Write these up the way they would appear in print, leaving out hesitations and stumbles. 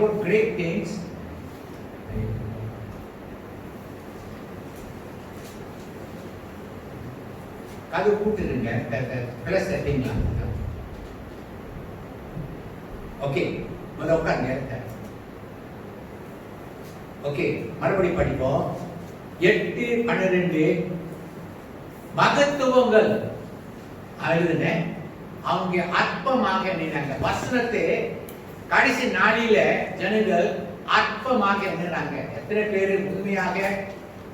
about great things. அது கூட்டுருங்க plus செட்டிங்களா. Okay முதல்ல உட்காருங்க. ஓகே மறுபடி படிப்போம். 8:12 மகத்துவங்கள் எழுதுன அவங்க அற்பமாக எண்ணினாங்க. வசனத்தை கடைசி நாளில ஜனங்கள் அற்பமாக எண்ணினாங்க. எத்தனை பேர் உண்மையாக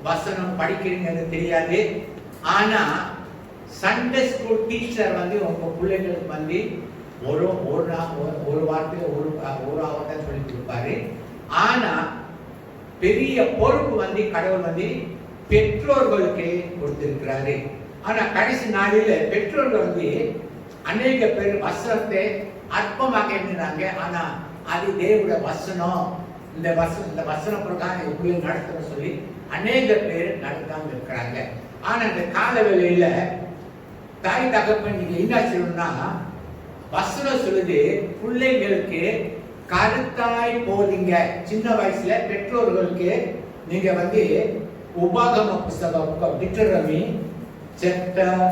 வசனம் படிக்கிறீங்கன்னு தெரியாது. ஆனா சண்டே ஸ்கூல் டீச்சர் வந்து உங்க பிள்ளைங்களுக்கு வந்து ஒரு வார்த்தை ஒரு ஆவத்தை சொல்லி கொடுப்பாரு. ஆனா பெரிய பொறுப்பு வந்து கடவுள் வந்து பெற்றோர்களுக்கு கொடுத்திருக்கிறாரு. ஆனா கடைசி நாளில பெற்றோர்கள் வந்து அநேக பேர் வசனத்தை அற்பமாக எண்ணினாங்க. ஆனா அது தேவனுடைய வசனம், இந்த வசன பிரகாரம் எப்படி நடத்தணும் சொல்லி அநேக பேர் நடத்தாம இருக்கிறாங்க. ஆனா இந்த கால வேளையில தாய் தகப்பன் நீங்க என்ன சொல்லணும்னா, வசனம் சொல்லுது பிள்ளைங்களுக்கு கருத்தாய் போதிங்க. சின்ன வயசுல பெற்றோர்களுக்கு நீங்க வந்து உபாகம புஸ்தகம் டிட்டரமி சாப்டர்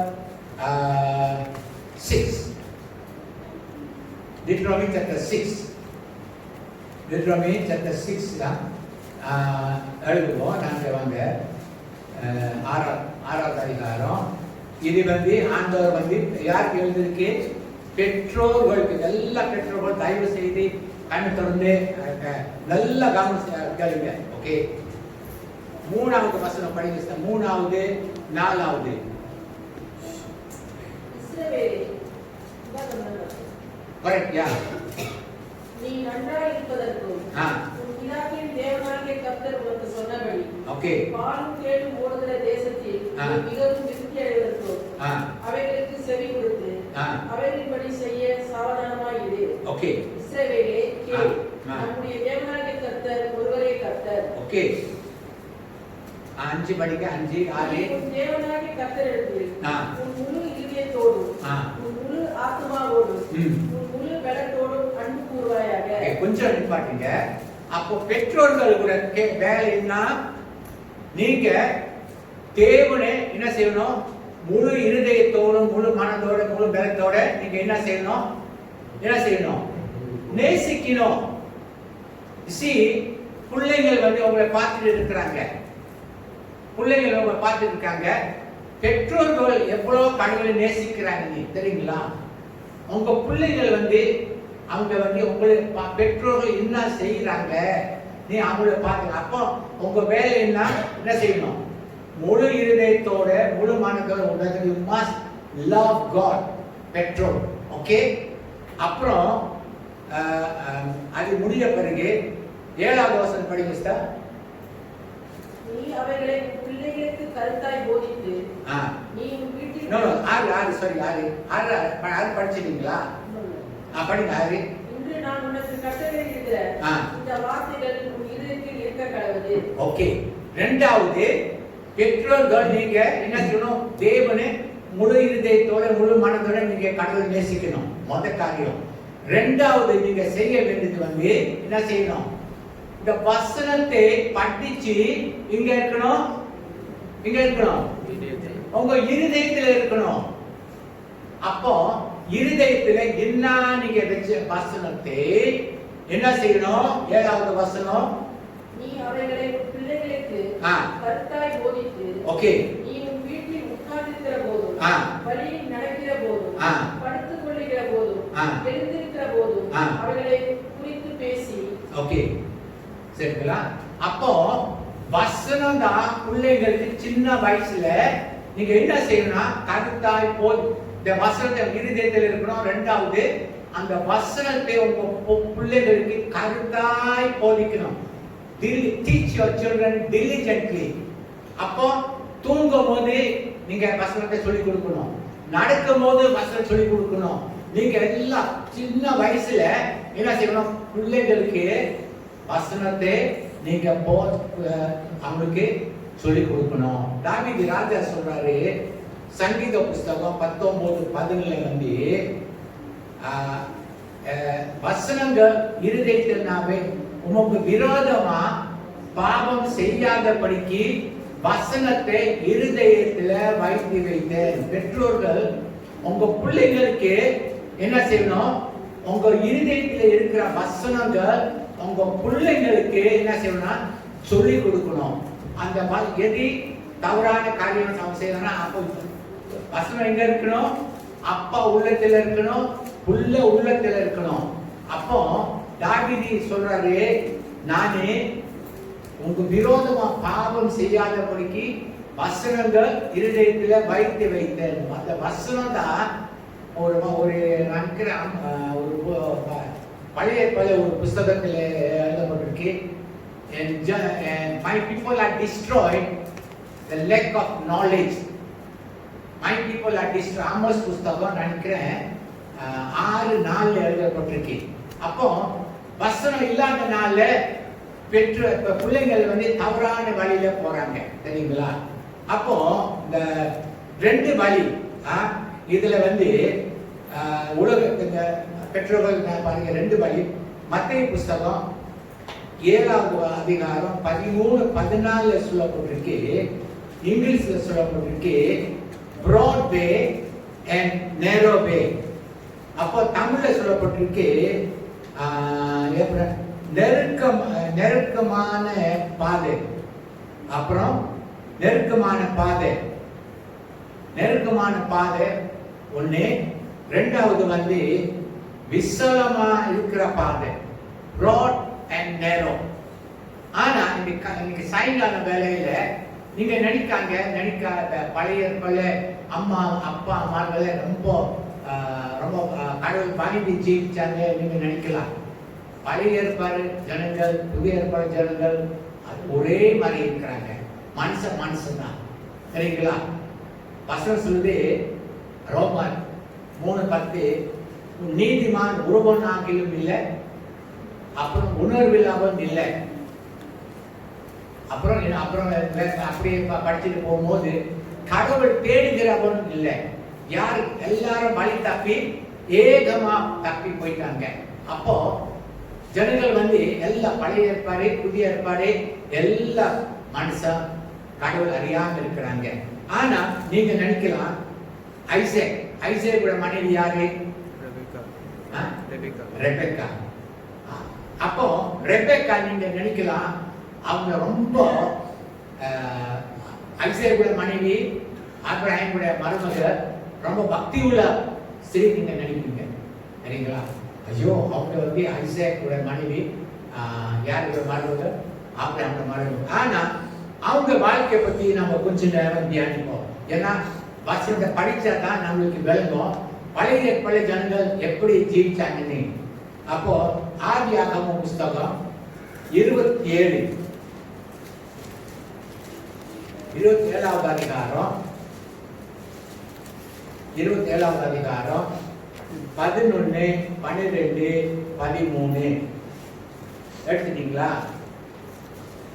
6 டிட்டரமி சாப்டர் 6 தான் எழுதுவோம். நாங்கள் வாங்க 6வது அதிகாரம். இது வந்து ஆண்டவர் வந்து யாருக்கு எழுதிருக்கு? பெற்றோர்களுக்கு. எல்லா பெற்றோர்கள் தயவு செய்து கண்ணு திறந்து நல்ல கவனம் கேளுங்க. ஓகே 3வது வசனம் படிங்க. 3வது 4வது. கரெக்ட் யா. நீ நன்றாய் இருப்பதற்கும் உன் பிதாவின் தேவனாகிய கர்த்தர் உனக்கு சொன்னபடி ஓகே பாலும் தேனும் ஓடுகிற தேசத்தில் மிகவும் திருப்தி அடைவதற்கும் அவைகளுக்கு செவி கொடுத்து அவைகளின்படி செய்ய சாவதானமாய் இரு. ஓகே இஸ்ரவேலே கேள், நம்முடைய தேவனாகிய கர்த்தர் ஒருவரே கர்த்தர். ஓகே 5 படிக்க 5 6. உன் தேவனாகிய கர்த்தரிடத்தில் உன் முழு இதயத்தோடும் உன் முழு ஆத்துமாவோடும் உன் முழு பலத்தோடும் அன்பு கூறுவாயாக. கொஞ்சம் நிப்பாட்டுங்க. அப்போ பெற்றோர்கள் கூட வேலை என்ன? நீங்க தேவனை என்ன செய்யணும்? முழு இருதயத்தோடும் முழு மனதோட முழு பலத்தோட நீங்க என்ன செய்யணும்? நேசிக்கணும். பிள்ளைகள் வந்து உங்களை பார்த்துட்டு இருக்கிறாங்க. பெற்றோர்கள் எவ்வளவு கடவுளை நேசிக்கிறாங்க தெரியுங்களா? உங்க பிள்ளைகள் வந்து அவங்க வந்து உங்களை பெற்றோர்கள் என்ன செய்யறாங்க நீ அவங்கள பார்த்து. அப்போ உங்க வேலை என்ன செய்யணும்? முழு இருதயத்தோட முழு மனதோட உலக you must love God. பெற்றோர் ஓகே. அப்புறம் அது முடிய பிறகு 7வது வசனம் படிங்க சார். நீ அவைகளை பிள்ளைகளுக்கு கருத்தாய் போதித்து நீ உன் வீட்டில் ஆறு படிச்சிட்டீங்களா? படிங்க 6. இன்று நான் உனக்கு கட்டளையிடுகிற இந்த வார்த்தைகள் உன் இதயத்தில் இருக்க கடவுது. ஓகே 2வது பெற்றோர்கள் நீங்க என்ன செய்யணும்? தேவனை முழு இருதயத்தோட முழு மனதோட நீங்க கடவுளை நேசிக்கணும். முதல் காரியம். 2வது நீங்க செய்ய வேண்டியது வந்து என்ன செய்யணும்? இந்த வசனத்தை படிச்சு இங்க இருக்கணும் உங்க இருதயத்துல இருக்கணும். அப்போ இருதயத்துல என்ன நீங்க வச்ச வசனத்தை என்ன செய்யணும்? 7வது வசனம். நீ அவைகளை பிள்ளைகளுக்கு கருத்தாய் போதித்து ஓகே நீ உன் வீட்டில் உட்கார்ந்திருக்கிற போதும் வழியில் நடக்கிற போதும் படுத்துக் கொள்ளுகிற போதும் எழுந்திருக்கிற போதும் அவைகளை குறித்து பேசி. ஓகே சரிங்களா? அப்போ வசனம் தான் பிள்ளைங்களுக்கு சின்ன வயசுல நீங்க என்ன செய்யணும்னா கருத்தாய் போய் இந்த வசனத்தை இருதயத்தில் இருக்கணும். 2வது அந்த வசனத்தை உங்க பிள்ளைகளுக்கு கருத்தாய் போதிக்கணும். teach your children diligently. அப்போ தூங்கும் போது நீங்க வசனத்தை சொல்லி கொடுக்கணும். நடக்கும் போது வசனம் சொல்லி கொடுக்கணும். நீங்க எல்லாம் சின்ன வயசுல என்ன செய்யணும்? பிள்ளைகளுக்கு வசனத்தை நீங்க அவங்களுக்கு சொல்லி கொடுக்கணும். தாவீது ராஜா சொல்றாரு சங்கீத புஸ்தகம் 19:11 வந்து வசனங்கள் இருதயத்தினாவே உமக்கு விரோதமா பாவம் செய்யாதபடிக்கு வசனத்தை இருதயத்துல வைத்து வைத்தேன். பெற்றோர்கள் உங்க பிள்ளைங்களுக்கு என்ன செய்யணும்? உங்க இருதயத்துல இருக்கிற வசனங்கள் உங்க பிள்ளைங்களுக்கு என்ன செய்யணும்னா சொல்லி கொடுக்கணும். அந்த எது தவறான காரியம் நம்ம செய்யணும்னா அப்போ வசனம் எங்க இருக்கணும்? அப்பா உள்ளத்துல இருக்கணும், புள்ள உள்ளத்துல இருக்கணும். அப்போ தாவீது சொல்றாரு, நானே உங்க விரோதமா பாவம் செய்யாதபடிக்கு வசனங்கள் இருதயத்துல வைத்து வைத்தேன். அந்த வசனம் தான் ஒரு நினைக்கிறேன் ஒரு பழைய ஒரு புஸ்தகத்தில் எழுதப்பட்டிருக்கு. My people are destroyed the lack of knowledge. My people are destroyed. Amos புஸ்தகம் நினைக்கிறேன் 6:4 எழுதப்பட்டிருக்கு. அப்போ வசனம் இல்லாதனால பிள்ளைங்கள் தவறான வழியில போறாங்க, சரிங்களா? அப்போ இந்த 2 வழி இதுல உலகத்துல பெற்றோர்கள் பாருங்க 2 வழி. மத்தேயு புஸ்தகம் 7ஆம் அதிகாரம் 13-14 சொல்லப்பட்டிருக்கு. இங்கிலீஷ்ல சொல்லப்பட்டிருக்கு broad way and narrow way. அப்போ தமிழ்ல சொல்லப்பட்டிருக்கு நெருக்கமான பாதை. அப்புறம் நெருக்கமான பாதை ஒண்ணு. ரெண்டாவது விசாலமா இருக்கிற பாதை, broad and narrow. ஆனா இன்னைக்கு சாயங்கால வேலையில நீங்க நினைக்காத பழைய அம்மா அப்பா அம்மாக்களை ரொம்ப கடவுள் வாங்கி ஜீவிச்சாங்க நீங்க நினைக்கலாம். பழைய ஏற்பாடு ஜனங்கள் புதிய ஏற்பாடு ஜனங்கள் ஒரே மாதிரி இருக்கிறாங்க. மனுஷன் தான், சரிங்களா? வசனம் சொல்லுது ரோமர் 3:10, நீதிமான் உருவனாகிலும் இல்லை, அப்புறம் உணர்வில்லாமல் இல்லை. அப்புறம் அப்படியே படிச்சுட்டு போகும்போது கடவுள் தேடுகிறவன் இல்லை. யார் எல்லாரும் வழி தப்பி ஏகமா தப்பி போயிட்டாங்க. அப்போ ஜனங்கள் எல்லா பழைய ஏற்பாடு புதிய ஏற்பாடு எல்லா மனுஷன் கடவுள் அறியாம இருக்கிறாங்க. ஆனா நீங்க நினைக்கலாம் ஐசேக்கோட மனைவி யாரு? ரெபெக்கா. அப்போ ரெபெக்கா நீங்க நினைக்கலாம் அவங்க ரொம்ப ஐசேக்கோட மனைவி ஆபிரகாமோட மருமக ரொம்ப பக்தி உள்ள ஸ்திரீ நீங்க நினைப்பீங்க, சரிங்களா? ஐயோ அவங்க ஐசேக்கோட மனைவி யாரோட மருமக? ஆபிரகாமோட மருமக. ஆனா அவங்க வாழ்க்கையை பத்தி நம்ம கொஞ்ச நேரம் தியானிப்போம். ஏன்னா வசனத்தை படிச்சா தான் நம்மளுக்கு விளங்கும் பழைய ஜனங்கள் எப்படி ஜீவிச்சாங்கன்னு. அப்போ ஆதியாகமம் புஸ்தகம் 27வது அதிகாரம் 11, 12, 13 எடுத்துட்டீங்களா?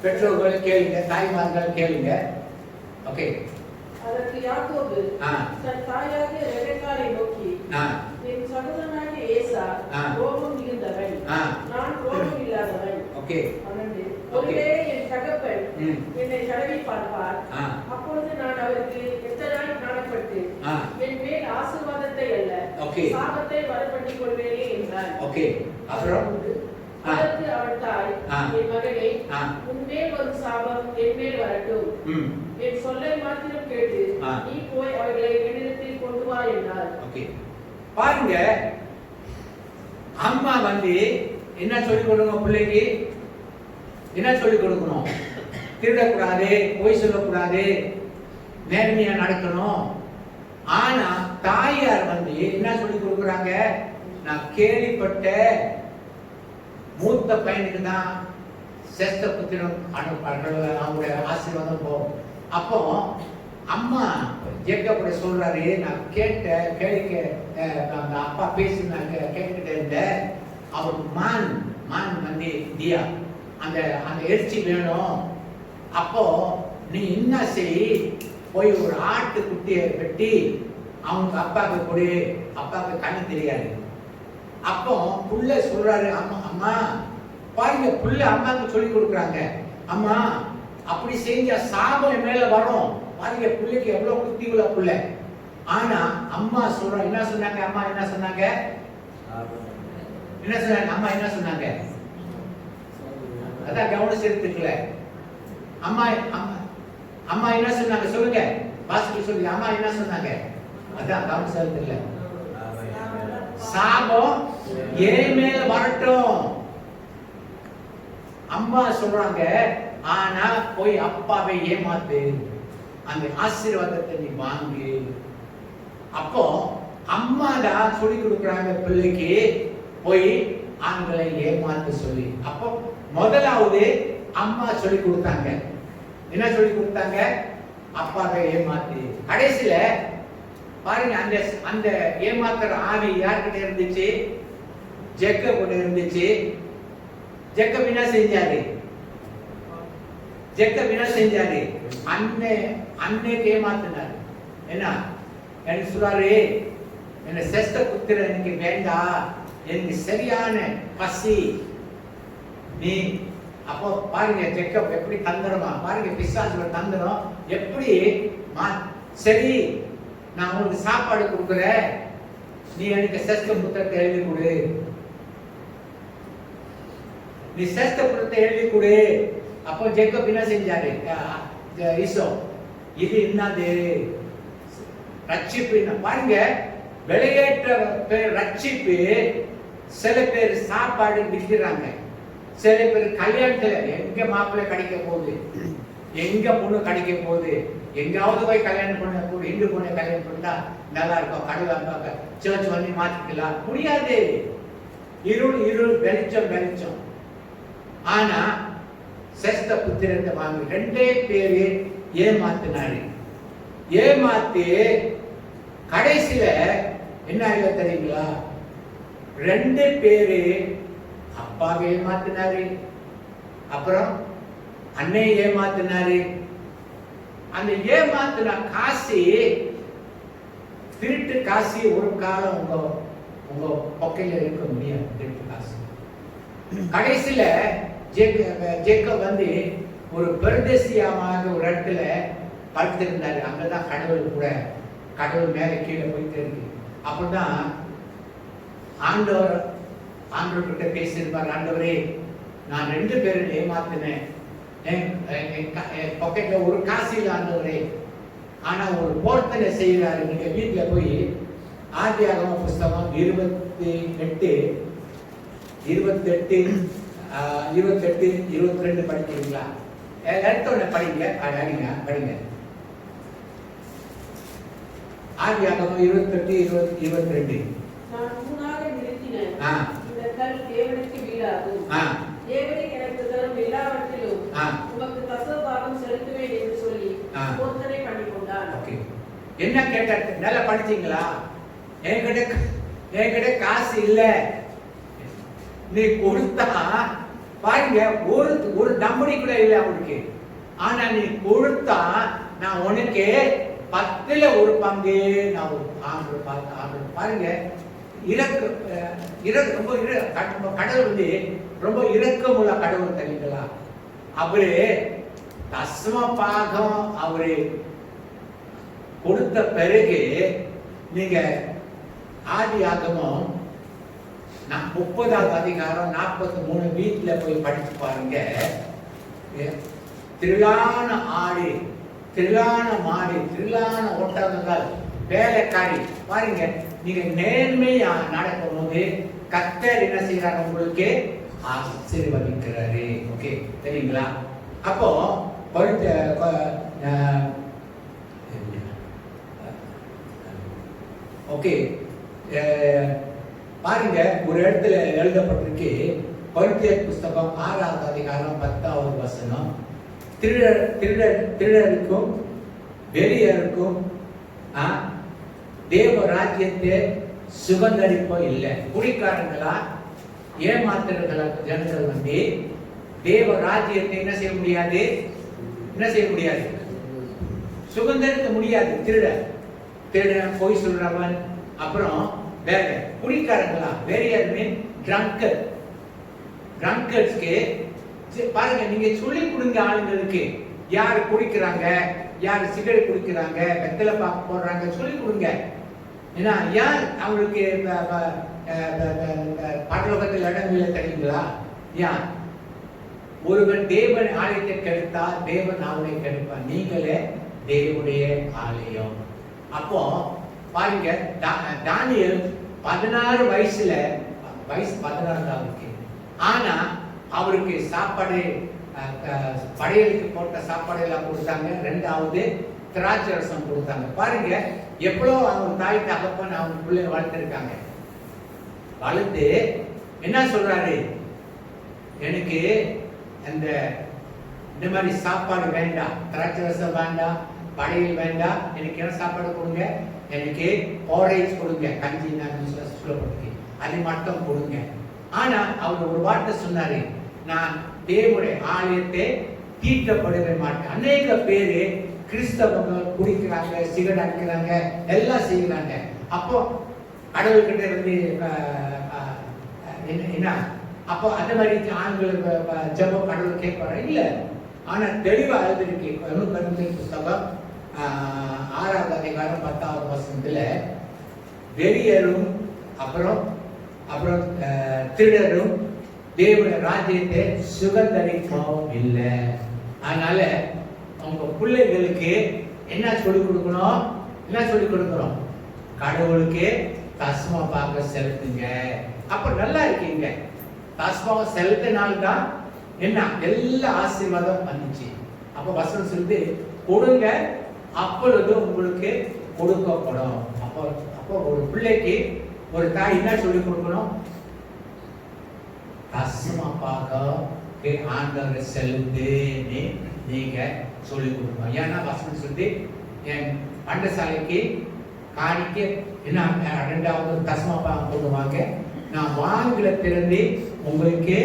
பெற்றோர்கள் கேளுங்க, தாய்மார்கள் கேளுங்க. ஓகே. அதற்கு யாக்கோபு தன் தாயாகிய ரெபெக்காளை நோக்கி, என் சகோதரனாகிய ஏசா கோபம் மிகுந்தவன், நான் கோபம் இல்லாதவன். ஓகே. ஒருவேளை என் தகப்பன் என்னை தடவி பார்ப்பார், அப்பொழுது நான் அவருக்கு எத்தனை காணப்பட்டு என் மேல் ஆசீர்வாதத்தை அல்ல சாபத்தை வரப்பண்ணிக் கொள்வேனே என்றார். ஓகே. அப்புறம் அதற்கு அவள் தாய், என் மகனே, உன்மேல் ஒரு சாபம் என் மேல் வரட்டும், என் சொல்லை மாத்திரம் கேட்டு நீ போய் அவர்களை என்னிடத்தில் கொண்டு வா என்றார். ஓகே. பாருங்க, அம்மா என்ன சொல்லிக் கொடுக்கணும் பிள்ளைக்கு? என்ன சொல்லிக் கொடுக்கணும்? திருடக்கூடாது, பொய் சொல்லக்கூடாது, நேர்மையா நடக்கணும். ஆனா தாயார் என்ன சொல்லிக் கொடுக்குறாங்க? நான் கேள்விப்பட்ட மூத்த பையனுக்கு தான் சேஷ்ட புத்திரம் அவங்களுடைய ஆசீர்வாதம் போகும். அப்போ அம்மா ஜேக்கப் சொல்றாரு, நான் கேட்க அந்த அப்பா பேசி நான் கேட்டுக்கிட்டே இருந்தேன். அவர் மான் தியா அந்த எரிச்சி வேணும். அப்போ நீ என்ன செய், போய் ஒரு ஆட்டு குட்டியை வெட்டி அவங்க அப்பாவுக்கு கொடு. அப்பாவுக்கு கண்ணு தெரியாது, அப்போ புள்ள சொல்றாரு, அம்மா அம்மா பாருங்க, புள்ள அம்மாவுக்கு சொல்லி கொடுக்குறாங்க, அம்மா அப்படி செஞ்சா சாபம் மேல வரும். பாருங்க புள்ளைக்கு எவ்வளவு புத்தி உள்ள புள்ள. ஆனா அம்மா சொல்றாங்க, என்ன சொன்னாங்க? அம்மா என்ன சொன்னாங்க? என்ன சொன்னாங்க? அம்மா என்ன சொன்னாங்க? அதான் கவனம் செலுத்துக்கல. அம்மா அம்மா அம்மா என்ன சொன்னாங்க? சொல்லுங்க, வாசிக்க சொல்லுங்க. அம்மா என்ன சொன்னாங்க? அதான் கவனம் செலுத்துக்கல. சாபம் ஏன் மேல வரட்டும். அம்மா சொல்றாங்க, ஆனா போய் அப்பாவை ஏமாத்து, அந்த ஆசீர்வாதத்தை நீ வாங்கு. அப்போ அம்மா தான் சொல்லி கொடுக்குறாங்க பிள்ளைக்கு, போய் ஆண்களை ஏமாத்து சொல்லி. அப்போ முதலாவது அம்மா சொல்லி கொடுத்தாங்க. என்ன சொல்லி கொடுத்தாங்க? அப்பாவை ஏமாத்து. கடைசியில பாருங்க, அந்த அந்த ஏமாத்துற ஆவி யார்கிட்ட இருந்துச்சு? ஜேக்கப் கிட்ட இருந்துச்சு. ஜேக்கப் என்ன செஞ்சாரு? ஜேக்கப் என்ன செஞ்சாரு? அன்னைக்கு ஏமாத்தினாரு. என்ன எனக்கு சொல்றாரு, என்ன செஸ்த புத்திர எனக்கு வேண்டாம், எனக்கு சரியான பசி நீ. அப்போ பாருங்க ஜேக்கப் எப்படி தந்திரமா, பாருங்க பிசாசுல தந்திரம் எப்படி. சரி நான் உங்களுக்கு சாப்பாடு கொடுக்குறேன், நீ எனக்கு செஸ்த புத்திரத்தை எழுதி கொடு, நீ செஸ்த புத்திரத்தை எழுதி கொடு. அப்போ ஜேக்கப் என்ன செஞ்சாரு? ஈசோ இது என்னது? ரட்சிப்பு. பாருங்க, வெளியேற்ற பேர் ரட்சிப்பு. சில பேர் சாப்பாடு விற்கிறாங்க, சில பேர் கல்யாணத்துல எங்க மாப்பிள்ளை கிடைக்க போகுது, எங்க பொண்ணு கிடைக்க போகுது, எங்காவது போய் கல்யாணம் பண்ண கூட இந்து பொண்ணை கல்யாணம் பண்ணா நல்லா இருக்கும், கடவுள் சர்ச் பண்ணி மாத்திக்கலாம் முடியாது. இருள் இருள், வெளிச்சம் வெளிச்சம். ஆனா செஸ்த புத்திரத்தை வாங்கி ரெண்டே பேரு ஏமாத்தினாரு. ஏமாத்தி கடைசியில என்ன ஆகல தெரியுங்களா? ரெண்டு பேரு அப்பாவை ஏமாத்தினாரு, அப்புறம் அன்னை ஏமாத்தினாரு. அந்த ஏமாத்தின காசி, திருட்டு காசி ஒரு காலம் உங்க பொக்கையில இருக்க முடியாது. திருட்டு காசு கடைசியில ஜேக்கப் வந்து ஒரு பெருதேசியமாக ஒரு இடத்துல படுத்திருந்தாரு. அங்கதான் கடவுள் கூட, கடவுள் மேல கீழே போயிட்டு இருக்கு. அப்பதான் ஆண்டவர் கிட்ட பேசியிருப்பார், ஆண்டவரே நான் ரெண்டு பேரும் ஏமாத்தினேன், பாக்கெட்ல ஒரு காசு இல்லை ஆண்டவரே, ஆனா ஒரு போர்த்தனை செய்யறாரு. நீங்க வீட்டுல போய் ஆதியாகம புஸ்தகம் 28 22 படிக்கிறீங்களா? எடுத்தோட படிங்க, படிங்க. ஆதியாகமம் 28 22. நான் முன்னாக நிறுத்தினேன், இந்த கல் தேவனுக்கு வீடாகும், தேவனே எனக்கு தரும் எல்லாவற்றிலும் உமக்கு தசமபாகம் செலுத்துவேன் என்று சொல்லி போதனை பண்ணி கொண்டான். ஓகே, என்ன கேட்டார்? நல்லா படிச்சீங்களா? என்கிட்ட காசு இல்ல, நீ கொடுத்தா பாருங்க ஒரு தம்படி கூட இல்லை அவனுக்கு, ஆனா நீ கொடுத்தா நான் உனக்கு 10ல் 1 பங்கு நான் ஆண்டு பாருங்க. ரொம்ப கடவுள் வந்து ரொம்ப இரக்கமுள்ள கடவுள் தெரியுங்களா? அவரு தசம பாகம் அவரு கொடுத்த பிறகு நீங்க ஆதியாகமம் 30வது அதிகாரம் 43 வீட்டுல போய் படிச்சு பாருங்க. திரளான ஆடு, திரளான மாடு, திரளான ஒட்டகங்கள், வேலைக்காரி. பாருங்க, நீங்க நேர்மையா நடக்கும் போது கர்த்தர் என்ன செய்யறாரு? உங்களுக்கு ஆசீர்வதிக்கிறாரு. ஓகே, தெரியுங்களா? அப்போ ஓகே பாருங்க, ஒரு இடத்துல எழுதப்பட்டிருக்கு, கொரிந்தியர் புஸ்தகம் 6வது அதிகாரம் 10வது வசனம். திருடருக்கும் வெளியருக்கும் தேவ ராஜ்யத்தை சுகந்தரிப்போ இல்லை. குடிக்காரங்களா ஏமாத்துறங்களா ஜனங்கள் வந்து தேவ ராஜ்யத்தை என்ன செய்ய முடியாது? சுகந்தரிக்க முடியாது. திருடன், பொய் சொல்றவன், அப்புறம் வேற குடிக்காரங்களா, வேரியர் மீன் ட்ரங்கர். ட்ரங்கர்ஸ்க்கு பாருங்க, நீங்க சொல்லி கொடுங்க ஆளுங்களுக்கு, யார் குடிக்கிறாங்க, யார் சிகரெட் குடிக்கிறாங்க, வெத்தலை பாக்கு போடுறாங்க, சொல்லி கொடுங்க. ஏன்னா யார் அவங்களுக்கு பரலோகத்தில் இடம் இல்லை தெரியுங்களா? யார் ஒருவன் தேவன் ஆலயத்தை கெடுத்தால் தேவன் அவனை கெடுப்பான், நீங்களே தேவனுடைய ஆலயம். அப்போ பாருங்க, தானியேல் 16 வயசு 16 தான் இருக்கு. ஆனா அவருக்கு சாப்பாடு, படையலுக்கு போட்ட சாப்பாடு எல்லாம் கொடுத்தாங்க. 2வது திராட்சை ரசம் கொடுத்தாங்க. பாருங்க எவ்வளோ அவங்க தாய் தகப்பன் அவங்க பிள்ளை வளர்த்துருக்காங்க. வளர்த்து என்ன சொல்றாரு, எனக்கு இந்த மாதிரி சாப்பாடு வேண்டாம், திராட்சை ரசம் வேண்டாம், படையல் வேண்டாம், எனக்கு என்ன சாப்பாடு கொடுங்க, எனக்கு போரேஜ் கொடுங்க, கஞ்சி சொல்லப்பட்டிருக்கு, அது மட்டும் கொடுங்க. ஆனா அவர் ஒரு வார்த்தை சொன்னாரு, நான் தேவனுடைய ஆலயத்தை தீட்டப்படவே மாட்டேன். அநேக பேரு கிறிஸ்தவங்க குடிக்கிறாங்க, சிகரெட் அடிக்கிறாங்க, எல்லாம் செய்யறாங்க. அப்போ கடவுள்கிட்ட இருந்து என்ன, அப்போ அந்த மாதிரி ஆண்களுக்கு ஜெபம் கடவுள் கேட்பாரு இல்ல. ஆனா தெளிவா எழுதிருக்கு புஸ்தகம் 6வது அதிகாரம் 10வது வசனத்துல, வெறியரும் அப்புறம் திருடரும் தேவனுடைய ராஜ்யத்தை சுகந்தரிக்கவும் இல்லை. அதனால உங்க பிள்ளைகளுக்கு என்ன சொல்லிக் கொடுக்கணும், என்ன சொல்லிக் கொடுக்கணும், கடவுளுக்கு தஸ்மா பாக செலுத்துங்க. அப்ப நல்லா இருக்கீங்க. தஸ்மாவை செலுத்தினால்தான் என்ன எல்லா ஆசீர்வாதம் வந்துச்சு. அப்ப வசனம் சொல்லுது, கொடுங்க அப்பொழுது உங்களுக்கு கொடுக்கப்படும். அப்போ ஒரு பிள்ளைக்கு ஒரு தாய் என்ன சொல்லிக் கொடுக்கணும், தஸ்மா பாக ஆண்டவரை செலுத்துன்னு நீங்க சொல்லிக் கொடுக்கணும். ஏன்னா வசனம் சொல்லி என் பண்டசாலைக்கு காணிக்க என்ன 2வது தஸ்மா பாகம் போடுவாங்க, நான் வாங்கிலிருந்து உங்களுக்கு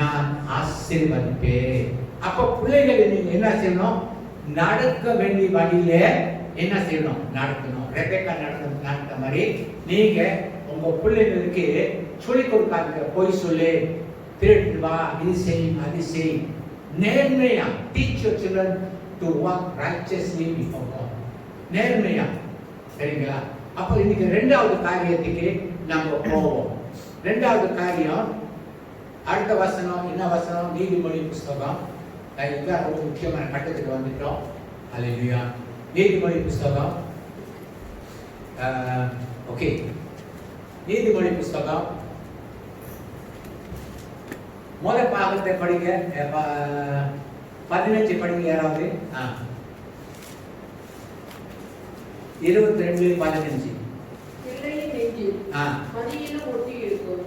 நான் ஆசீர்வதிப்பேன். அப்ப பிள்ளைகளை நீங்க என்ன செய்யணும், நடக்க வேண்டிய வழியில என்ன செய்யணும், நடக்கணும். ரெபெக்கா நடந்த மாதிரி நீங்க உங்க பிள்ளைகளுக்கு சொல்லிக் கொடுக்காதீங்க. போய் சொல்லு, திருட்டு வா, இது செய், அது செய். நேர்மையா teach your children to walk righteously before God. நேர்மையா, சரிங்களா? அப்போ இன்னைக்கு 2வது காரியத்துக்கு நம்ம போவோம். 2வது காரியம், அடுத்த வசனம் என்ன வசனம், நீதிமொழி புஸ்தகம். இதுதான் ரொம்ப முக்கியமான கட்டத்துக்கு வந்துட்டோம். அல்லேலூயா. நீதிமொழி புஸ்தகம், ஓகே, நீதிமொழி புஸ்தகம் முதல் பாகத்தை படிங்க, 15 படிங்க யாராவது. 22:15. பிள்ளையின் நெஞ்சில் மதியிலும் ஒட்டி இருக்கும்,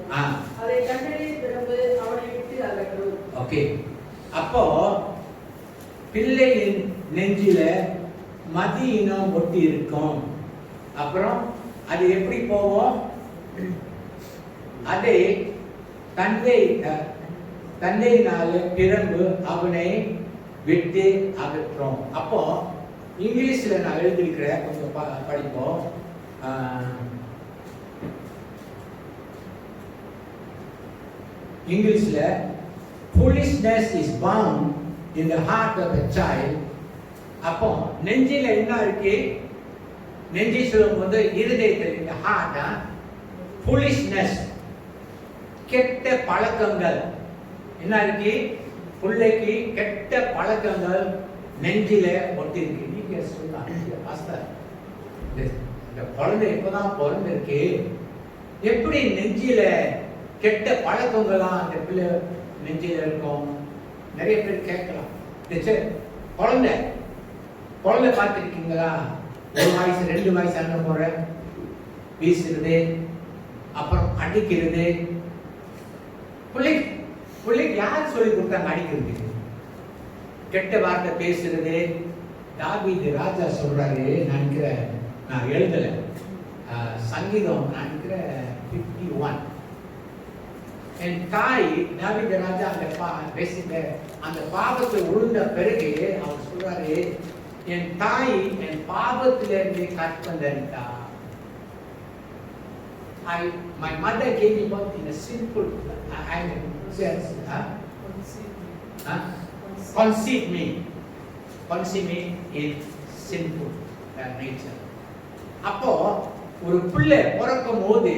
அதை கண்டறிய பிறகு அவனை விட்டு அகற்றும். ஓகே, அப்போ பிள்ளையின் நெஞ்சில மதியினம் ஒட்டி இருக்கும். அப்புறம் அது எப்படி போவோம், அதை தந்தையினால பிறகு அவனை விட்டு அகற்றும். அப்போ இங்கிலீஷ்ல நான் எழுதியிருக்கிறேன், கொஞ்சம் படிப்போம். இங்கிலீஷ்ல foolishness is bound in the heart of a child. அப்போ நெஞ்சில என்ன இருக்கு, நெஞ்சி சொல்லும் போது இருதயத்தில் இந்த ஹார்ட், foolishness கெட்ட பழக்கங்கள் என்ன இருக்கு, பிள்ளைக்கு கெட்ட பழக்கங்கள் நெஞ்சில ஒட்டி இருக்கு. நீங்க சொல்லாங்க, இந்த குழந்தை இப்பதான் பிறந்திருக்கு, எப்படி நெஞ்சில கெட்ட பழக்கங்கள்லாம் அந்த பிள்ளை நெஞ்சில இருக்கும். நிறைய பேர் கேட்கலாம், குழந்தை பார்த்துருக்கீங்களா, 1 வயசு 2 வயசு அந்த முறை வீசுறது, அப்புறம் அடிக்கிறது. பிள்ளைக்கு யார் சொல்லி கொடுத்தாங்க அடிக்கிறது, கெட்ட வார்த்தை பேசுறது. தாவீது ராஜா சொல்றாரு, நான் எழுதல, சங்கீதம் நான் நினைக்கிறேன் 51. என் தாய் தாவீது ராஜா அந்த பாவத்தை உழுந்த பிறகு அவர் சொல்றாரு, என் தாய் என் பாவத்திலிருந்து கற்பந்தரித்தா. my mother gave me birth in a simple sense. Conceive me in simple nature. அப்போ ஒரு பிள்ளை பிறக்கும் போது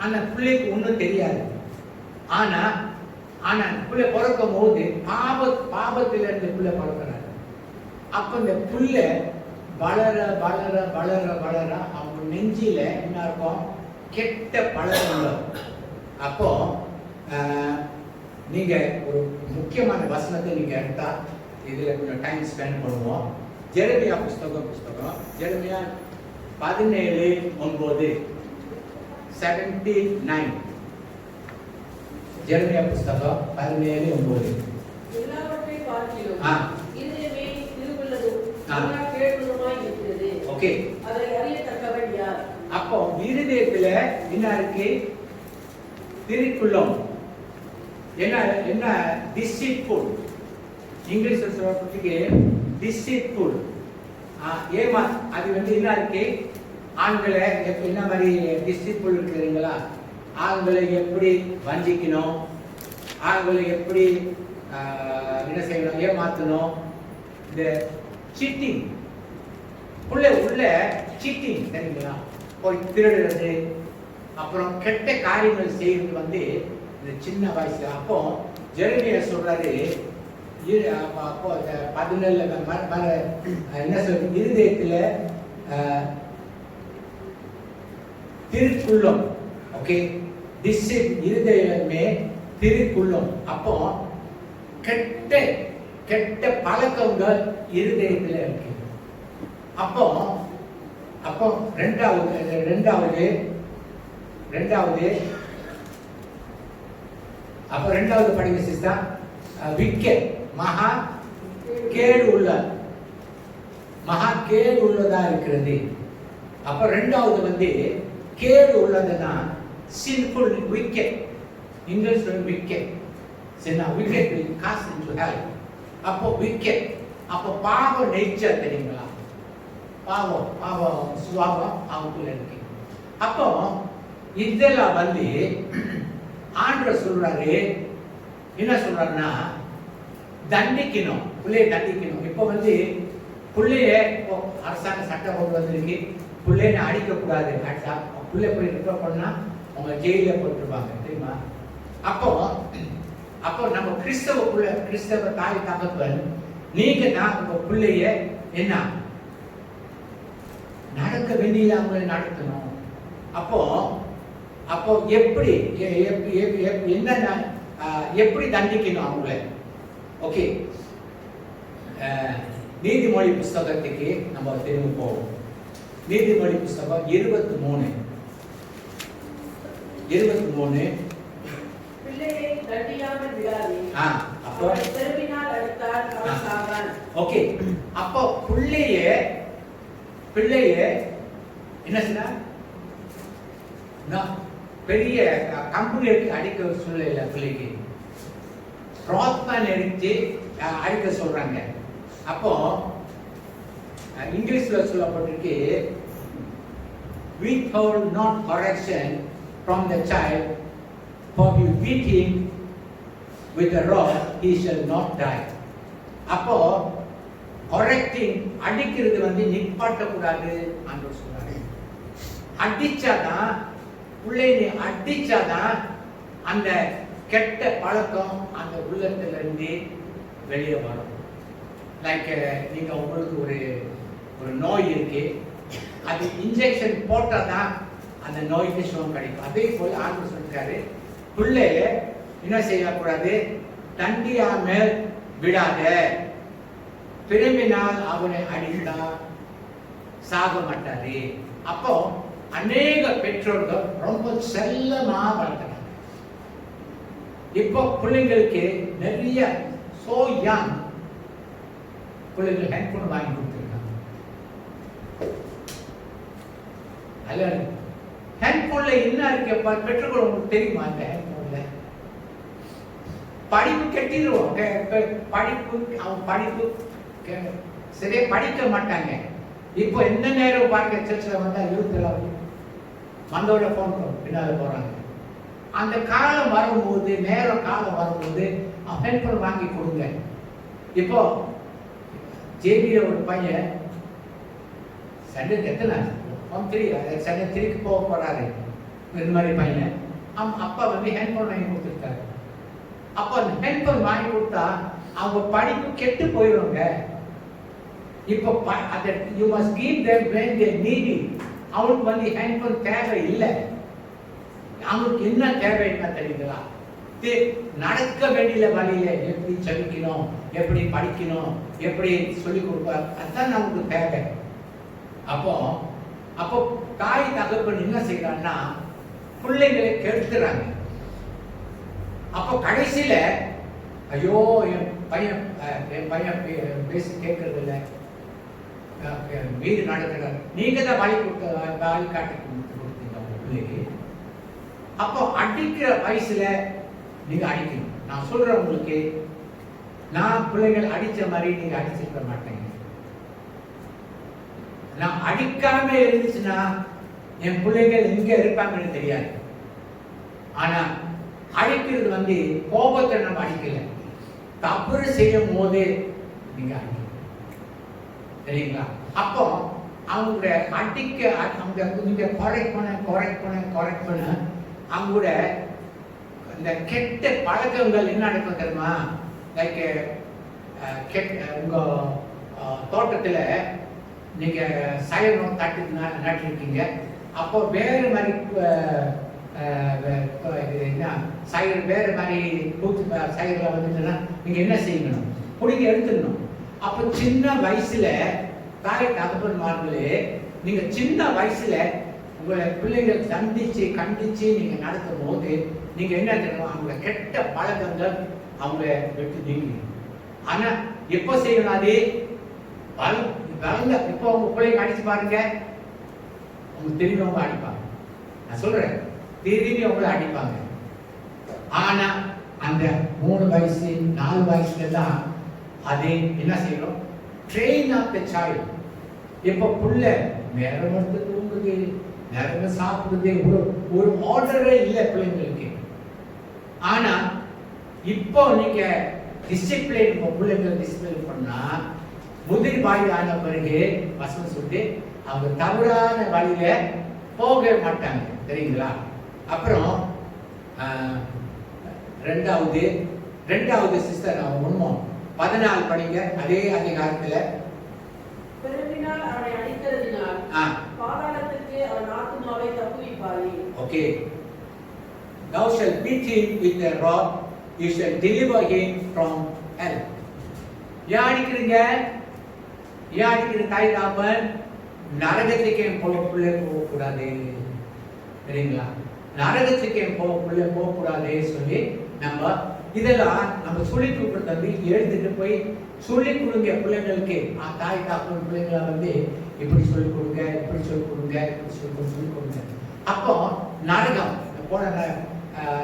அந்த பிள்ளைக்கு ஒன்றும் தெரியாது. ஆனா பிள்ளை பிறக்கும் போது பாபத்தில இருந்து பிள்ளை பிறக்கிறாரு. அப்ப இந்த பிள்ளை வளர வளர வளர வளர அவங்க நெஞ்சில என்ன இருக்கும், கெட்ட பழக்கம். அப்போ நீங்க ஒரு முக்கியமான வசனத்தை நீங்க எடுத்தா இதுல கொஞ்சம் டைம் ஸ்பெண்ட் பண்ணுவோம். ஜெரமியா புஸ்தகம் ஜெரமியா 17:9 79. ஜெரமியா புஸ்தகம் 17:9. எல்லாவற்றை பார்க்கிறோம். இதயமே திருவுள்ளதும் கேட்பதுமாய் இருக்கிறது. ஓகே, அதை அறியத்தக்கவன் யார்? அப்போ இருதயத்துல என்ன இருக்கு? திருக்குள்ளம். என்ன டிசிட்ஃபுல். இங்கிலீஷ்ல சொல்றதுக்கு டிசிட்ஃபுல். ஏமா அது என்ன இருக்கு? ஆண்களை என்ன மாதிரி டிசிட்ஃபுல் இருக்கிறீங்களா? ஆண்களை எப்படி வஞ்சிக்கணும், ஆண்களை எப்படி என்ன செய்யணும், ஏமாத்தணும். இந்த சீட்டிங் உள்ள சீட்டிங் தெரியுங்களா? போய் திருடுறது, அப்புறம் கெட்ட காரியங்கள் செய்யறது இந்த சின்ன வயசுல. அப்போ ஜெரமியா சொல்றாரு, அப்போ 17 என்ன சொல்ற, இருதயத்துல திருக்குள்ளம். ஓகே, இருதயமே திருக்குள்ளம். அப்போ கெட்ட பழக்கங்கள் இருதயத்துல இருக்கு. அப்போ ரெண்டாவது படிங்க சிஸ்டர். விக்கெட், மகா கேடு உள்ளதா இருக்கிறது. அப்ப ரெண்டாவது கேடு உள்ளதுன்னா sinful, wicked. English wicked. சரினா wicked will cast into hell. அப்போ wicked. அப்போ பாவ நேச்சர் தெரியுங்களா? பாவம் சுபாவம் அவங்களுக்குள்ள இருக்கு. அப்போ இதெல்லாம் ஆண்டவர் சொல்றாரு, என்ன சொல்றாருன்னா தண்டிக்கணும், பிள்ளைய தண்டிக்கணும். இப்போ பிள்ளைய அரசாங்க சட்டம் கொண்டு வந்திருக்கு, பிள்ளைய அடிக்க கூடாது. பிள்ளை போய் ரிப்போர்ட் பண்ணா அவங்க ஜெயில போட்டுருவாங்க தெரியுமா? அப்போ நம்ம கிறிஸ்தவ தாய் தகப்பன், நீங்க தான் உங்க பிள்ளைய என்ன நடக்க வேண்டியது அவங்களை நடத்தணும். அப்போ எப்படி என்ன எப்படி தண்டிக்கணும் அவங்கள? ஓகே, நீதிமொழி புஸ்தகத்துக்கு நம்ம திரும்ப போவோம். நீதிமொழி புஸ்தகம் 23. பிள்ளையை தண்டியாமல் விடாதே. அப்போ தெருவினால் அடித்தால் அவன் சாவான். ஓகே, அப்போ பிள்ளைய என்ன சொன்னா, பெரிய கம்பெனிக்கு அடிக்க சொல்லல, பிள்ளைக்கு ரோத்மேன் எடுத்து அடிக்க சொல்றாங்க. அப்போ இங்கிலீஷ்ல சொல்லப்பட்டிருக்கு, withhold not correction from the child, for you beat him with a rod, he shall not die. அப்போ correcting, அடிக்கிறது நிப்பாட்ட கூடாது ஆண்டவர் சொல்றாரு. அடிச்சாதான் பிள்ளை, நீ அடிச்சாதான் அந்த கெட்ட பழக்கம் அந்த உள்ளத்துல இருந்து வெளியே வரும். லைக் நீங்க உங்களுக்கு ஒரு நோய் இருக்கு, அது இன்ஜெக்ஷன் போட்டாதான் அந்த நோய்க்கு சுகம் கிடைக்கும். அதே போல ஆண்டவர் சொல்லிருக்காரு, பிள்ளைய என்ன செய்யக்கூடாது, தண்டியாம விடாத, திரும்பினால் அவனை அடித்தா சாக மாட்டாரு. அப்போ அநேக பெற்றோர்கள் ரொம்ப செல்லமா வளர்க்கிறாங்க. இப்போ பிள்ளைங்களுக்கு நிறைய பிள்ளைகள் ஹேண்ட்போன் வாங்கி கொடுத்துருக்காங்க. அல்ல, ஹேண்ட்போன்ல என்ன இருக்கு பெற்றோர்கள் உங்களுக்கு தெரியுமா? அந்த ஹேண்ட்போன்ல படிப்பு கட்டிடுவோம். படிப்பு சரியா படிக்க மாட்டாங்க. இப்போ எந்த நேரம் பார்க்க சர்ச்சில் வந்தா எழுத்துலாம் வந்தோட ஃபோன் பின்னால் போகிறாங்க. அந்த காலம் வரும்போது, நேரம் காலம் வரும்போது ஹெல்ப்பர் வாங்கி கொடுங்க. இப்போ ஜேபியில் ஒரு பையன் சண்டே எத்தனை சண்டே திருப்பி போக போகிறாரு. இந்த மாதிரி பையன் அப்பா வந்து ஹெல்ப்பர் வாங்கி கொடுத்துருக்காரு. அப்போ அந்த ஹெல்ப்பர் வாங்கி கொடுத்தா அவங்க படிப்பு கெட்டு போயிடுவாங்க. இப்போ அதை you must give them when they need it. அவனுக்கு வந்து ஹெல்ப்பர் தேவை இல்லை. அவனுக்கு என்ன தேவை என்ன தெரியுங்களா? நடக்க வேண்டிய வழியில எப்படி ஜபிக்கணும், எப்படி படிக்கணும், எப்படி சொல்லிக் கொடுப்பார், அதுதான் நமக்கு தேவை. அப்போ அப்போ தாய் தகப்பன் என்ன செய்யறாங்கன்னா பிள்ளைங்களை கெடுத்துறாங்க. அப்போ கடைசியில ஐயோ என் பையன் பேசி கேட்கறது இல்லை, வீடு நடக்கிற நீங்க தான் வழி காட்டி கொடுத்தீங்க உங்க பிள்ளைக்கு. அப்போ அடிக்கிற வயசுல நீங்க அடிக்கணும். நான் சொல்றேன் உங்களுக்கு, நான் பிள்ளைகள் அடிச்ச மாதிரி நீங்க அடிச்சிருக்க மாட்டேங்க. நான் அடிக்காம இருந்துச்சுன்னா என் பிள்ளைகள் எங்க இருப்பாங்கன்னு தெரியாது. ஆனா அடிக்கிறது வந்து கோபத்தை நம்ம அடிக்கல, தவறு செய்யும் போது நீங்க அடிக்கணும், சரிங்களா? அப்போ அவங்க அடிக்க அவங்க நீங்க கரெக்ட் பண்ண அவங்களோட இந்த கெட்ட பழக்கங்கள் என்ன நடக்கும் தெரியுமா? லைக் உங்க தோட்டத்துல நீங்க சைரம் தட்டு நட்டிருக்கீங்க. அப்போ வேறு மாதிரி என்ன சைர் வேறு மாதிரி பூச்சி சைரில் வந்துட்டுன்னா நீங்க என்ன செய்யணும்? பிடிங்க எடுத்துடணும். அப்போ சின்ன வயசுல தாய் தகப்பன்மார்களே, நீங்க சின்ன வயசுல உங்களை பிள்ளைகள் கண்டிச்சு நீங்க நடத்தும் போது நீங்க என்ன செய்யணும்? அவங்கள கெட்ட பழக்கங்கள் அவங்கள விட்டு நீக்கணும். ஆனா எப்போ செய்யணும்? அது வளர்ந்த இப்போ உங்க பிள்ளைங்க அடிச்சு பாருங்க, அவங்க தெரிஞ்சவங்க அடிப்பாங்க. நான் சொல்றேன், திரும்பி அவங்கள அடிப்பாங்க. ஆனா அந்த 3 வயசு 4 வயசுல தான் அது என்ன செய்யணும்? Train of the child. இப்போ புள்ள நேரம் எடுத்து தூங்குது, நேரம் சாப்பிடுது, ஒரு ஆர்டரே இல்லை பிள்ளைங்களுக்கு. ஆனா இப்போ நீங்க டிசிப்ளின் பிள்ளைங்களை டிசிப்ளின் பண்ணா முதிர் வாய் ஆன பிறகு வசனம் சொல்லிட்டு அவங்க தவறான வழியில போக மாட்டாங்க, தெரியுங்களா? அப்புறம் ரெண்டாவது சிஸ்டர் உண்மம் 14 படிங்க. அதே அதிகாரத்துல பிறவினால் அவனை அடிக்கிறதினால் பாதாளத்துக்கு அவன் ஆத்துமாவை தப்புவிப்பாயே. Okay. Thou shalt beat him with a rod, you shall deliver him from hell. ஏன் அடிக்கிறீங்க? ஏன் அடிக்கிற தாய் தாப்பன்? நரகத்துக்கு என் பிள்ளை போகக்கூடாது, சரிங்களா? நரகத்துக்கு என் பிள்ளை போகக்கூடாது சொல்லி நம்ம இதெல்லாம் நம்ம சொல்லி கொடுக்கறது எழுதிட்டு போய் சொல்லி கொடுங்க பிள்ளைங்களுக்கு. தாய் தாப்பன் பிள்ளைங்களை வந்து இப்படி சொல்லிக் கொடுங்க, இப்படி சொல்லிக் கொடுங்க, இப்படி சொல்லிக் கொடுங்க. அப்போ நரகம் போன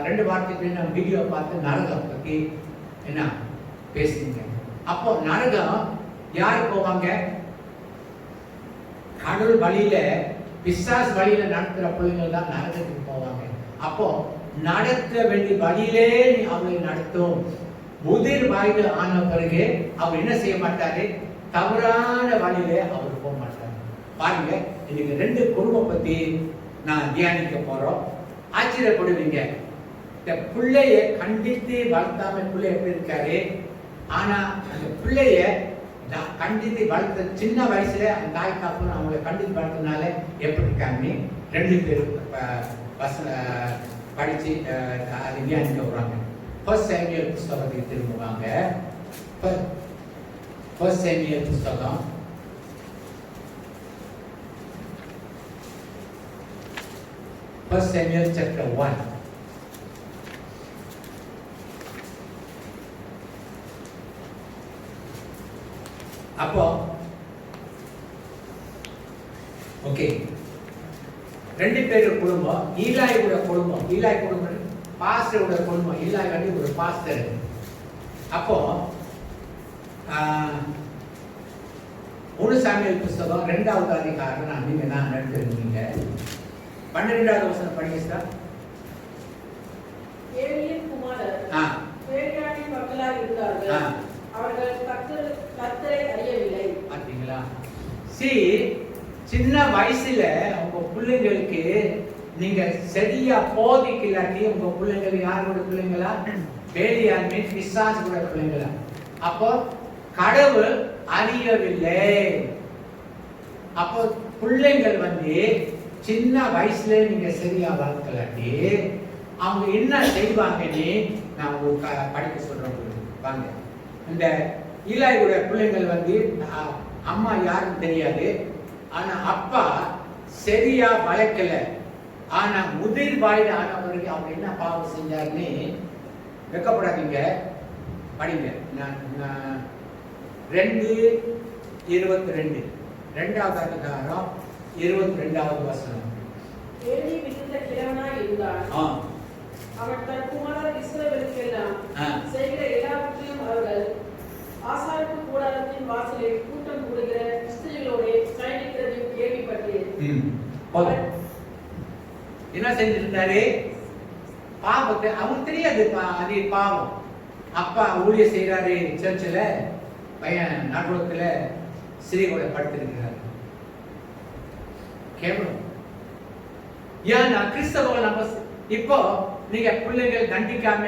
2 வாரத்துக்கு நம்ம வீடியோ பார்த்து நரகம் பத்தி என்ன பேசுறீங்க. அப்போ நரகம் யாரு போவாங்க? கடவுள் வழியில பிசாஸ் வழியில நடத்துற பிள்ளைங்கள் தான் நரகத்துக்கு போவாங்க. அப்போ நடக்க வேண்டிய வழியிலே நீ அவங்களை நடத்தும். முதிர் வயது ஆன பிறகு அவர் என்ன செய்ய மாட்டாரு? தவறான வழியிலே அவர் போக மாட்டாரு. பாருங்க, இன்னைக்கு 2 குடும்பம் பத்தி நான் தியானிக்க போறோம். ஆச்சரியப்படுவீங்க. இந்த பிள்ளைய கண்டித்து வளர்த்தாம பிள்ளை எப்படி இருக்காரு? ஆனா அந்த பிள்ளைய கண்டித்து வளர்த்த சின்ன வயசுல அந்த தாய் தாப்பன் அவங்களை கண்டித்து வளர்த்தனால எப்படி இருக்காங்க? 2 பேரும் படிச்சு தியானிக்க வர்றாங்க. First Samuel புஸ்தகத்துக்கு திரும்புவாங்க. ஃபர்ஸ்ட் சாமுவேல் புஸ்தகம் First Samuel chapter 1. அப்போ ஓகே, 2 பேர் குடும்பம். ஈலாயோட குடும்பம் பாஸ்டரோட குடும்பம். ஈலாய் வந்து ஒரு பாஸ்டர். அப்போ 1 சாமுவேல் புஸ்தகம் 2வது அதிகாரம் நான் எடுத்துருக்கீங்க. 12வது வசனம் படிங்க சார். ஏலியின் குமாரர் பேரியானின் மக்களாக இருந்தார்கள். அவர்கள் கர்த்தரை அறியவில்லை. பார்த்தீங்களா? சின்ன வயசுல உங்க பிள்ளைங்களுக்கு நீங்க சரியா போதிக்கலாட்டி உங்க பிள்ளைங்கள் யாரோட பிள்ளைங்களா? பேலியான் மீன் பிசாசுடைய பிள்ளைங்களா? அப்போ கடவுள் அறியவில்லை. அப்போ பிள்ளைங்கள் சின்ன வயசுல நீங்க சரியா வளர்க்கலாட்டி அவங்க என்ன செய்வாங்கன்னு நான் உங்களுக்கு படிக்க சொல்றேன். வாங்க. இந்த ஈலாயோட பிள்ளைங்கள் அம்மா யாருன்னு தெரியாது, ஆனா அப்பா சரியா வளர்க்கல. ஆனா முதிர் வயது ஆனவருக்கு அவங்க என்ன பாவம் செஞ்சாருன்னு வெக்கப்படாதீங்க, படிங்க. 2:22 2வது அதிகாரம் 22வது வசனம். ஏலி மிகுந்த கிழவனாய் இருந்தான். அவன் தன் குமாரர் இஸ்ரவேலுக்கெல்லாம் செய்கிற எல்லாவற்றையும் அவர்கள் ஆசாரிப்பு கூடாரத்தின் வாசலில் கூட்டம் கூடுகிற ஸ்திரீகளோடு சயனிக்கிறதையும் கேள்விப்பட்டு என்ன செஞ்சிருந்தாரு? பாவத்தை அவனுக்கு தெரியாது, அது பாவம். அப்பா ஊழிய செய்யறாரு சர்ச்சில், பையன் நடுவத்துல ஸ்திரீகளோட படுத்திருக்கிறாரு. கேவலம். ஏன்னா கிறிஸ்தவர்கள் நம்ம இப்போ நீங்க பிள்ளைகள் கண்டிக்காம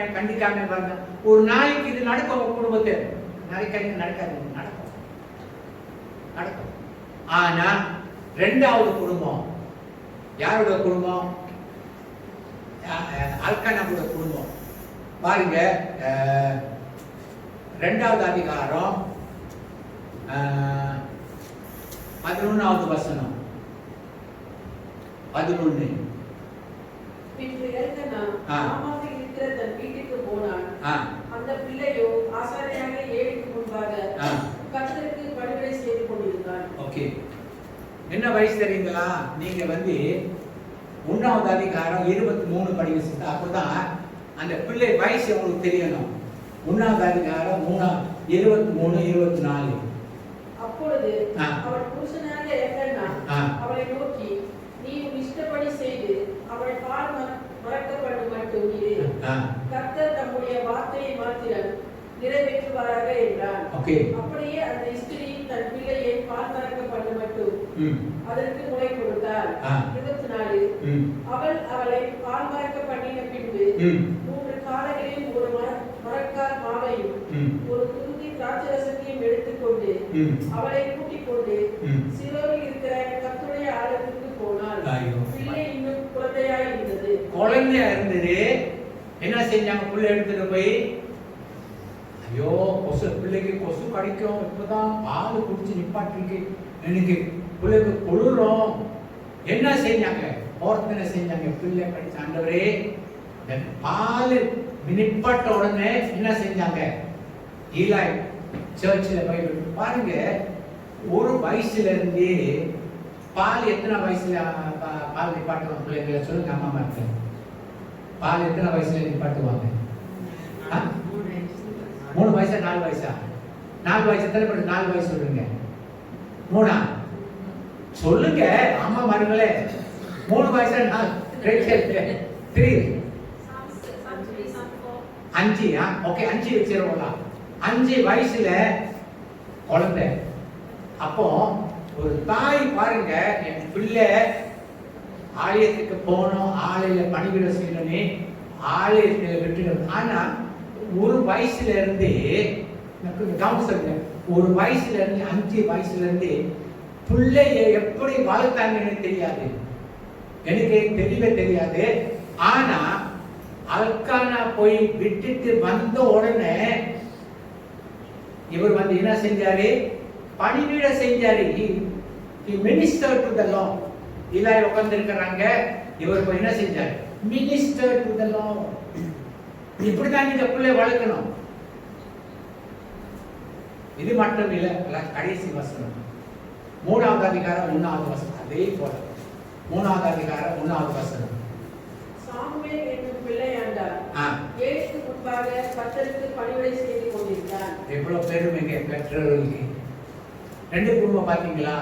பாருங்க, ஒரு நாளைக்கு இது நடக்கும். உங்க குடும்பத்தை நடக்காது, நடக்கும். ஆனா 2வது குடும்பம் யாரோட குடும்பம்? அல்கானாவோட குடும்பம். பாருங்க, 2வது அதிகாரம் 11வது வசனம். 11. பின்பு எல்கனா ராமாவில் இருக்கிற தன் வீட்டுக்கு போனான். அந்த பிள்ளையோ ஆசாரியனாக ஏலிக்கு முன்பாக கர்த்தருக்கு பணிவிடை செய்து கொண்டிருந்தான். ஓகே, என்ன வயசு தெரியுங்களா? நீங்க 1வது அதிகாரம் 23 படிக்க, அப்பதான் அந்த பிள்ளை வயசு உங்களுக்கு தெரியணும். 1வது அதிகாரம் 23 24. அப்பொழுது அவள் புருஷனாக எல்கனா அவளை நோக்கி, நீ உன் இஷ்டப்படி செய்து அவள் பால் மறக்க பண்ணு மட்டும் இரு. கர்த்தர் தம்முடைய வார்த்தையை மாத்திரம் நிறைவேற்றுவாராக என்றான். அப்படியே அந்த ஸ்திரீ தன் பிள்ளையை பால் மறக்க பண்ணு மட்டும் அதற்கு முறை கொடுத்தார். 24. அவள் அவளை பால் மறக்க பண்ணின பின்பு 3 காலைகளில் ஒரு மரக்கால் மாவையும் ஒரு துருத்தி திராட்சரசத்தையும் எடுத்துக்கொண்டு அவளை கூட்டிக் கொண்டு சிலோவில் இருக்கிற கர்த்தருடைய ஆலயத்துக்கு போனாள். பிள்ளை இன்னும் குழந்தையா இருந்தது. என்ன செஞ்சாங்க? பிள்ளை எடுத்துட்டு போய், ஐயோ பிள்ளைக்கு கொசு கடிக்கும், இப்பதான் பால் குடிச்சு நிப்பாட்டிருக்கு, எனக்கு பிள்ளைக்கு குளிரும். என்ன செஞ்சாங்க? பிள்ளை கடிச்ச ஆண்டவரே, பால் நிப்பாட்ட உடனே என்ன செஞ்சாங்க? ஈலாய் சர்ச்சில் போய் பாருங்க, ஒரு வயசுல இருந்தே பால் எத்தனை வயசுல பால் நிப்பாட்டுவாங்க பிள்ளைங்களை சொல்லுங்க. அம்மா இருக்கு, பால் எத்தனை வயசுல நிப்பாட்டுவாங்க? 3 வயசா 4 வயசா? 4 வயசு எத்தனை பேர் 4 வயசு சொல்லுங்க? 3 சொல்லுங்க அம்மா மருங்களே. 3 வயசா 4 3 5 ஓகே 5 வச்சிருவோம்ல. 5 வயசுல குழந்தை. அப்போ ஒரு தாய் பாருங்க, என் பிள்ளை ஆலயத்துக்கு போனோம், ஆலயில பணிவிட செய்யணும்னு ஆலயத்தில் விட்டுடும். ஆனா ஒரு வயசுல இருந்து கவனிச்சுங்க, ஒரு வயசுல இருந்து 5 வயசுல இருந்து பிள்ளைய எப்படி வளர்த்தாங்கன்னு தெரியாது, எனக்கு தெரியவே தெரியாது. ஆனா அல்கானா போய் விட்டுட்டு வந்த உடனே இவர் என்ன செஞ்சாரு? பணிவிட செஞ்சாரு. மினிஸ்டர் டு தி லா. இலாய் உட்கார்ந்து இருக்கிறாங்க, இவர் போய் என்ன செஞ்சாரு? மினிஸ்டர் டு தி லா. இப்படிதான் நீங்க பிள்ளை வளர்க்கணும். இது மட்டும் இல்ல, கடைசி வசனம் 3வது அதிகாரம் 1வது வசனம். அதே போல 3வது அதிகாரம் 1வது வசனம். சாமுவேல் என்னும் பிள்ளையாண்டார் ஏலிக்கு முன்பாக கர்த்தருக்கு பணிவிடை செய்து கொண்டிருந்தார். எவ்வளவு பெருமைங்க பெற்றோர்களுக்கு. 2 குடும்பம் பாத்தீங்களா?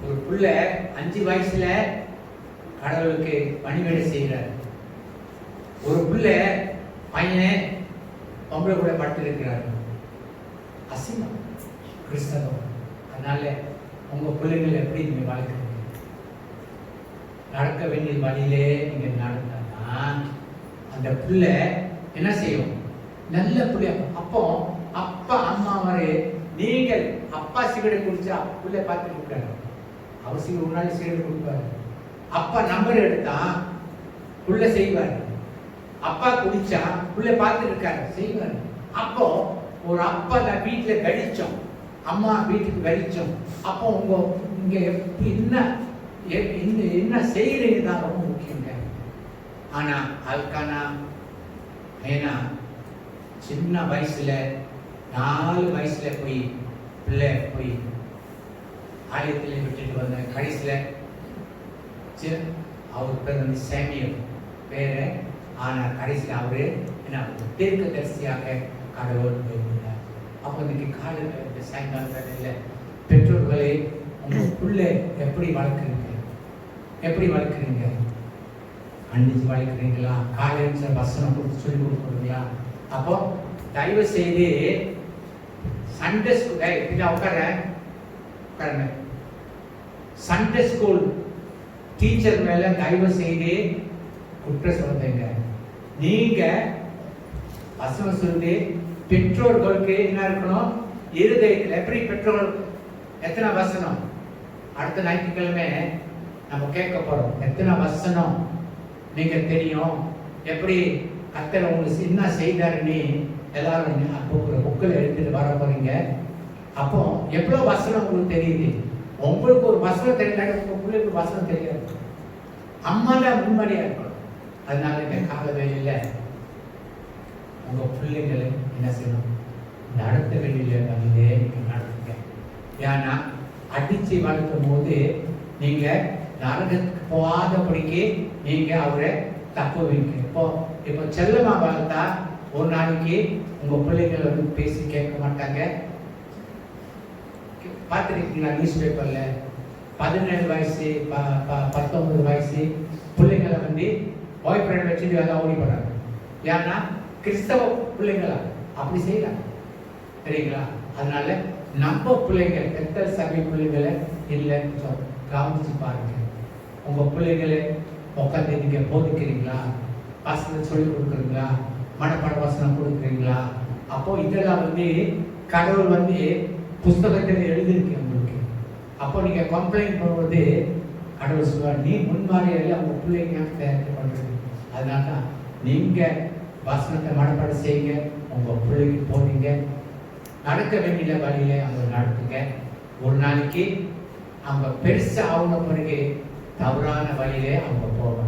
ஒரு பிள்ளை 5 வயசுல கடவுளுக்கு பணிவிடை செய்கிறார். ஒரு பிள்ளை பையன் பொம்பளை கூட பட்டு இருக்கிறார், அசிங்கம் கிறிஸ்தவம். அதனால உங்க பிள்ளைங்களை எப்படி நீங்க வளர்க்குறீங்க? நடக்க வேண்டிய வழியிலே நீங்க நடந்தா அந்த பிள்ளை என்ன செய்யும்? நல்ல பிள்ளை. அப்போ அப்பா அம்மா வரை நீங்கள் அப்பா சிகரெட் குடிச்சா பிள்ளை பார்த்து கொடுக்குறாரு, அவர் சிகரெட் ஒரு நாள் சிகரெட் கொடுப்பாரு. அப்பா நம்பர் எடுத்தா பிள்ளை செய்வார், அப்பா குடிச்சா பிள்ளை பார்த்து இருக்காரு செய்வார். அப்போ ஒரு அப்பா நான் வீட்டுல வெளிச்சம், அம்மா வீட்டுக்கு வெளிச்சம். அப்போ உங்க இங்க என்ன செய்யறீங்க தான் ரொம்ப முக்கியங்க. ஆனா அதுக்கான ஏன்னா சின்ன வயசுல 4 வயசுல போய் பிள்ளை போய் ஆலயத்துல விட்டுட்டு வந்த கடைசியில அவர் பேர் வந்து சாமியல் பேரு. ஆனா கடைசியில் அவரு என்ன தீர்க்கதரிசியாக கடவுள் இருந்தார். அப்போ இன்னைக்கு காலையில் சாயங்கால வேலையில் பெற்றோர்களே உங்க பிள்ளை எப்படி வளர்க்குறீங்க? எப்படி வளர்க்குறீங்க? அன்னைக்கு வளர்க்குறீங்களா? காலையில் வசனம் கொடுத்து சொல்லி கொடுக்குறீங்களா? அப்போ தயவு செய்து சண்டே ஸ்கூல் உட்காருங்க. சண்டே ஸ்கூல் டீச்சர் மேல தயவு செய்து குற்றம் சொல்றீங்க. நீங்க வசனம் சொல்லி பெற்றோர்களுக்கு என்ன இருக்கணும்? இருதயத்தில் எப்படி பெற்றோர்கள் எத்தனை வசனம் அடுத்த ஞாயிற்றுக்கிழமை நம்ம கேட்க போறோம். எத்தனை வசனம் நீங்க தெரியும்? எப்படி கர்த்தர் உங்களுக்கு என்ன செய்தாருன்னு எல்லாரும் புக்கில் எடுத்துட்டு வர போறீங்க. அப்போ எவ்வளவு வசனம் உங்களுக்கு தெரியுது? உங்களுக்கு ஒரு வசனம் தெரியாது, உங்க பிள்ளைக்கு வசனம் தெரியாது. அம்மா தான் முன்மாதிரியா இருக்கணும். அதனால இந்த கால வேலையில உங்க பிள்ளைங்களை என்ன செய்யணும்? நடத்த வேண்டிய வழியிலே நீங்க நடத்துங்க. ஏன்னா அடிச்சு வளர்க்கும் போது நீங்க நரகத்துக்கு போகாதபடிக்கு நீங்க அவரை தப்புவீங்க. இப்போ செல்லமா வளர்த்தா ஒரு நாளைக்கு உங்க பிள்ளைகள் வந்து பேசி கேட்க மாட்டாங்க. பார்த்துருக்கீங்களா நியூஸ் பேப்பர்ல 17 வயசு 19 வயசு பிள்ளைங்களை வந்து பாய் ஃப்ரெண்ட் வச்சுட்டு எல்லாம் ஓடி போறாங்க. ஏன்னா கிறிஸ்தவ பிள்ளைங்களா அப்படி செய்யலாம் சரிங்களா? அதனால நம்ம பிள்ளைங்க பெத்த சபை பிள்ளைங்களை இல்லைன்னு கவனிச்சு பாருங்க. உங்க பிள்ளைகளை உட்காந்து நீங்க போதிக்கிறீங்களா? வசனம் சொல்லி கொடுக்குறீங்களா? மனப்பாட வசனம் கொடுக்குறீங்களா? அப்போ இதெல்லாம் வந்து கடவுள் வந்து புஸ்தகத்தில் எழுதிருக்கு உங்களுக்கு. அப்போ நீங்க கம்ப்ளைண்ட் பண்ணுவது கடவுள் சொல்வார், நீ முன்மாதிரியில உங்க பிள்ளைங்க தயாரிக்க பண்றது. அதனால தான் நீங்க வசனத்தை மனப்பாட செய்யுங்க, உங்க பிள்ளைக்கு போனீங்க, நடக்க வேண்டிய வழியில அவங்க நடத்துங்க. ஒரு நாளைக்கு அவங்க பெருசா ஆகுன பிறகு தவறான வழியிலே அவங்க போவாங்க.